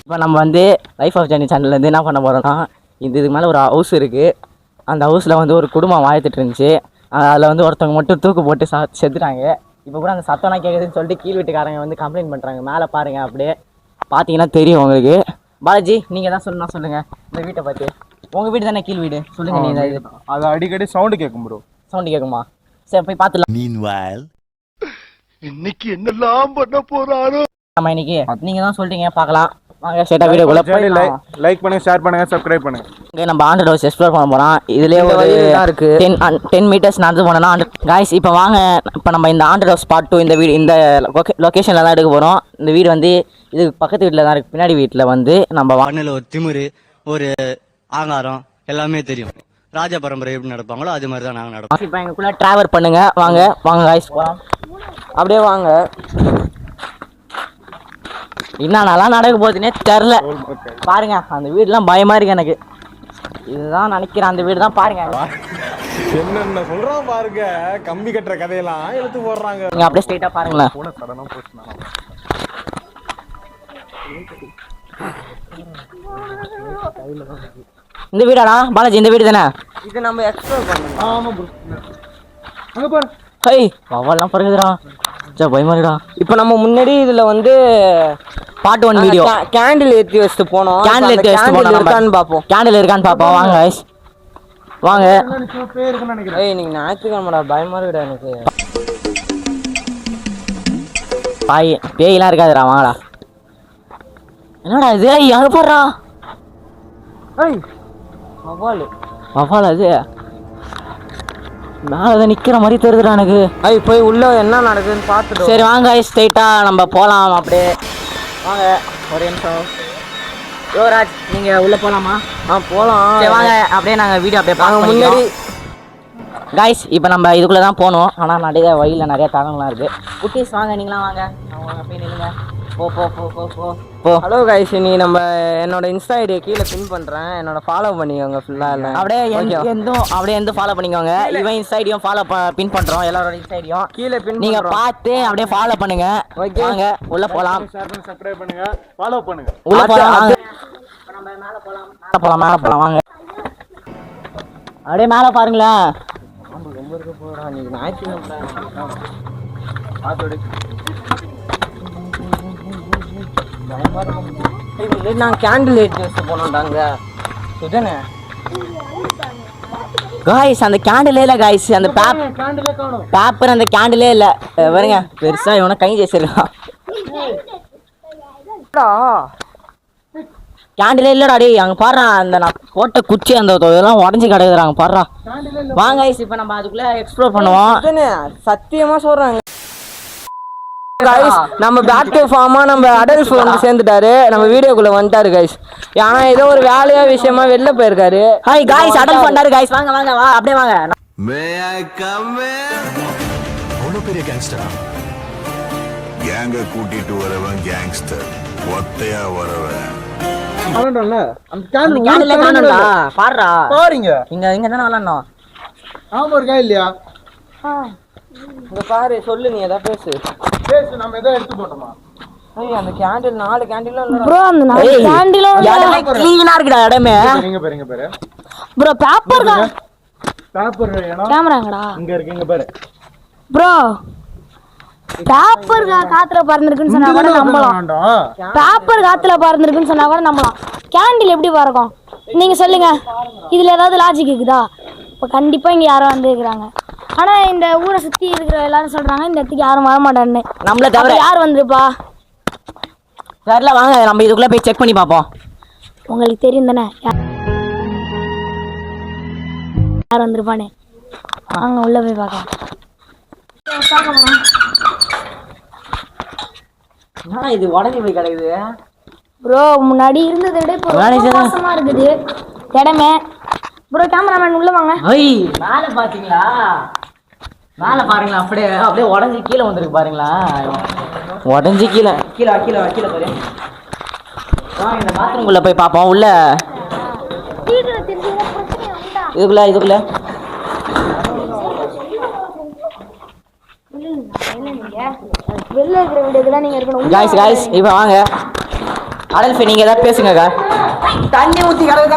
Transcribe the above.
இப்போ நம்ம வந்து லைஃப் ஆஃப் ஜர்னி சேனல்லேருந்து என்ன பண்ண போகிறோம்னா இதுக்கு மேலே ஒரு ஹவுஸ் இருக்குது. அந்த ஹவுஸில் வந்து ஒரு குடும்பம் வாழ்த்துட்டு இருந்துச்சு. அதில் வந்து ஒருத்தவங்க மட்டும் தூக்கு போட்டு செத்துட்டாங்க. இப்போ கூட அந்த சத்தம்லாம் கேட்குதுன்னு சொல்லிட்டு கீழ் வீட்டுக்காரங்க வந்து கம்ப்ளைண்ட் பண்ணுறாங்க. மேலே பாருங்கள், அப்படியே பார்த்தீங்கன்னா தெரியும் உங்களுக்கு. பாலாஜி நீங்கள் தான் சொல்லுங்கள் இந்த வீட்டை பார்த்து. உங்கள் வீடு தானே கீழ் வீடு, சொல்லுங்கள். நீங்கள் இது அது அடிக்கடி சவுண்டு கேட்கும் ப்ரோ. சவுண்டு கேட்குமா? சரி போய் பார்த்துலாம். இன்னைக்கு என்னெல்லாம் பண்ண போறாரோ நம்ம இன்னைக்கு நீங்கள் தான் சொல்லிட்டீங்க, பார்க்கலாம் வாங்க. ஸ்ட்ரைட்டாக வீடியோக்குள்ளே போய் லைக் பண்ணுங்க, ஷேர் பண்ணுங்க, சப்ஸ்கிரைப் பண்ணுங்க. இங்கே நம்ம ஹாண்டட் ஹவுஸ் எக்ஸ்ப்ளோர் பண்ண போகிறோம். இதுலேயே ஒரு 10 மீட்டர்ஸ் நடந்து போனோன்னா காய்ஸ். இப்போ வாங்க, இப்போ நம்ம இந்த ஹாண்டட் ஹவுஸ் பார்ட் 2 இந்த வீடு இந்த லொக்கேஷனில் தான் எடுக்க போகிறோம். இந்த வீடு வந்து இது பக்கத்து வீட்டில் தான் இருக்குது. பின்னாடி வீட்டில் வந்து நம்ம வானில் ஒரு திமிரு, ஒரு ஆங்காரம் எல்லாமே தெரியும். ராஜ பரம்பரை எப்படி நடப்பாங்களோ அது மாதிரி தான் நாங்கள் நடப்போம். இப்போ எங்களுக்குள்ளே ட்ராவல் பண்ணுங்க, வாங்க வாங்க காய்ஸ் போகலாம். அப்படியே வாங்க. என்னென்னலாம் நடக்க போகுதுன்னே தெரில. பாருங்க அந்த வீடுலாம் பயமா இருக்கு எனக்கு. இதுதான் நினைக்கிறேன் அந்த வீடு தான். பாருங்க என்னென்ன சொல்றான் பாருங்க. கம்பி கட்டுற கதையெல்லாம் எடுத்து போடுறாங்க. நீங்க அப்படியே ஸ்ட்ரைட்டா பாருங்களேன். இந்த வீடாடா பாலாஜி? இந்த வீடு தானே இது? நம்ம எக்ஸ்ப்ளோர் பண்ணணும். ஆமா ப்ரோ, அங்க பாரு. ஹேய் வவல்லாம் பறக்குதுடா, பயமாரிடா. இப்போ நம்ம முன்னாடி இதுல வந்து பார்ட் 1 வீடியோ கேண்டில் ஏற்றி வச்சுட்டு போனோம். கேண்டில் ஏற்றி வச்சுட்டு இருக்கான்னு பார்ப்போம். கேண்டில் இருக்கான்னு பார்ப்போம். வாங்க கைஸ் வாங்க. ஏய் நீங்க ஞாயிற்றுக்கிழமைடா, பயமா இருக்குடா எனக்கு. பேயெல்லாம் இருக்காதுடா, வாங்கடா. என்னடா இது? அங்க போடுறா. ஏய் வவால் வவால் அது மேலே நிற்கிற மாதிரி தெரியுதுடா எனக்கு. ஐய் போய் உள்ள என்ன நடக்குதுன்னு பார்த்துட்டு. சரி வாங்க ஸ்ட்ரைட்டாக நம்ம போகலாம். அப்படியே வாங்க. ஒரு நிமிஷம் யுவராஜ், நீங்கள் உள்ளே போகலாமா? போகலாம். சரி வாங்க, அப்படியே நாங்கள் வீடியோ அப்படியே பார்க்க முன்னாடி காய்ஸ். இப்போ நம்ம இதுக்குள்ளே தான் போகணும். ஆனால் நிறைய வழியில் நிறைய தகவலாம் இருக்குது. குட்டீஸ் வாங்க, நீங்களாம் வாங்க. போய் நில்லுங்க. போ போ போ போ போ போ. ஹலோ கைஸ், நீ நம்ம என்னோட இன்ஸ்டா ஐடியை கீழே பின் பண்ணுறேன். என்னோட ஃபாலோ பண்ணிக்கோங்க ஃபுல்லாக. இல்லை அப்படியே எந்த ஃபாலோ பண்ணிக்கோங்க. இவன் இன்ஸ்டா ஐடியும் ஃபாலோ பின் பண்ணுறோம். எல்லாரோட இன்ஸ்டா ஐடியும் கீழே பின் நீங்கள் பார்த்து அப்படியே ஃபாலோ பண்ணுங்க. வாங்க உள்ளே போகலாம். சப்ஸ்கிரைப் பண்ணுங்க, ஃபாலோ பண்ணுங்க. உள்ளே போகலாம். மேலே போகலாம் வாங்க. அப்படியே மேலே பாருங்களேன். ரொம்ப இருக்க போகிறா நீ. ஞாயிற்றுக்கிழமை நான் கேண்டில் ஏற்றி வச்சு போனோம்டாங்க. சுதனே காய்ஸ் அந்த கேண்டிலே இல்லை காய்ஸ். அந்த பேப்பர் அந்த கேண்டிலே இல்லை. பாருங்க பெருசா இவனை கை வச்சிருக்கான். கேண்டிலே இல்லடா. டே அங்கே பாடுறா, அந்த நான் போட்ட குச்சி அந்த இதெல்லாம் உடஞ்சி கிடக்குறாங்க. பாடுறா வாங்க காய்ஸ். இப்போ நம்ம அதுக்குள்ளே எக்ஸ்ப்ளோர் பண்ணுவோம். சத்தியமாக சொல்கிறாங்க கைஸ். நம்ம பேக் டு ஃபார்மா நம்ம அடல்ஃப் வந்து சேர்ந்துட்டாரு. நம்ம வீடியோக்குள்ள வந்துட்டாரு கைஸ். ஆனா ஏதோ ஒரு வேலையா விஷயமா வெளில போயிருக்காரு. ஹாய் கைஸ், அடல்ஃப் வந்தாரு கைஸ். வாங்க வாங்க வா, அப்படியே வாங்க. மே ஐ கம் இன்? அவ்வளவு பெரிய கேங்ஸ்டரா? கேங்க கூட்டிட்டு வரவன் கேங்ஸ்டர், ஒத்தையா வரவன். அந்த கேண்டில் காணோம்டா. பாருடா பாருங்க. இங்க தானே விளையாடணும். ஆமா இருக்கா இல்லையா? இங்க பாரு, சொல்லு நீ ஏதாவது பேசு. நம்ம எதை எடுத்து போட்டோமா? அந்த கேண்டில் 4 கேண்டிலும் இல்ல ப்ரோ. அந்த 4 கேண்டிலும் இடமே க்ளீனா இருக்குடா. இடமே நீங்க பாரு ப்ரோ. பேப்பர் கேமராங்கடா இங்க இருக்கு. இங்க பாரு ப்ரோ. பேப்பர் காத்துல பறந்துருக்குன்னு சொன்னா கூட நம்பலாம். பேப்பர் காத்துல பறந்துருக்குன்னு சொன்னா கூட நம்பலாம். கேண்டில் எப்படி பறக்கும் நீங்க சொல்லுங்க. இதுல ஏதாவது லாஜிக் இருக்குதா? இப்போ கண்டிப்பா இங்க யாரும் வந்து இருக்கிறாங்க. ஆனா இந்த ஊரை சுத்தி இருக்கிற எல்லாரும் சொல்றாங்க இந்த இடத்துக்கு யாரும் வர மாட்டான்னு. நம்மள தவிர யார் வந்துருப்பா? தெரியல. வாங்க நம்ம இதுக்குள்ள போய் செக் பண்ணி பார்ப்போம். உங்களுக்கு தெரியும் தானே யார் வந்திருப்பானே. வாங்க உள்ள போய் பார்க்கலாம். என்ன இது உடஞ்சி போய் கிடக்குது ப்ரோ? முன்னாடி இருந்ததை விட இப்போ மோசமா இருக்குது இடமே. ப்ரோ கேமராமேன் உள்ள வாங்க. ஐய் மேல பாத்தீங்களா? மேல பாருங்களா, அப்படியே அப்படியே உடஞ்சி கீழே வந்துருக்கு பாருங்களா. உடஞ்சி கீழே கீழே கீழே கீழே பாரு. இந்த பாத்ரூம்குள்ள போய் பார்ப்போம். உள்ள இதுக்குள்ள வெளில இருக்கிற வீடியோக்கு தான் நீங்க இருக்கணும். गाइस இப்போ வாங்க. அடல்ஃபி நீங்க ஏதாவது பேசுங்கக்கா. தண்ணி ஊத்தி கலந்து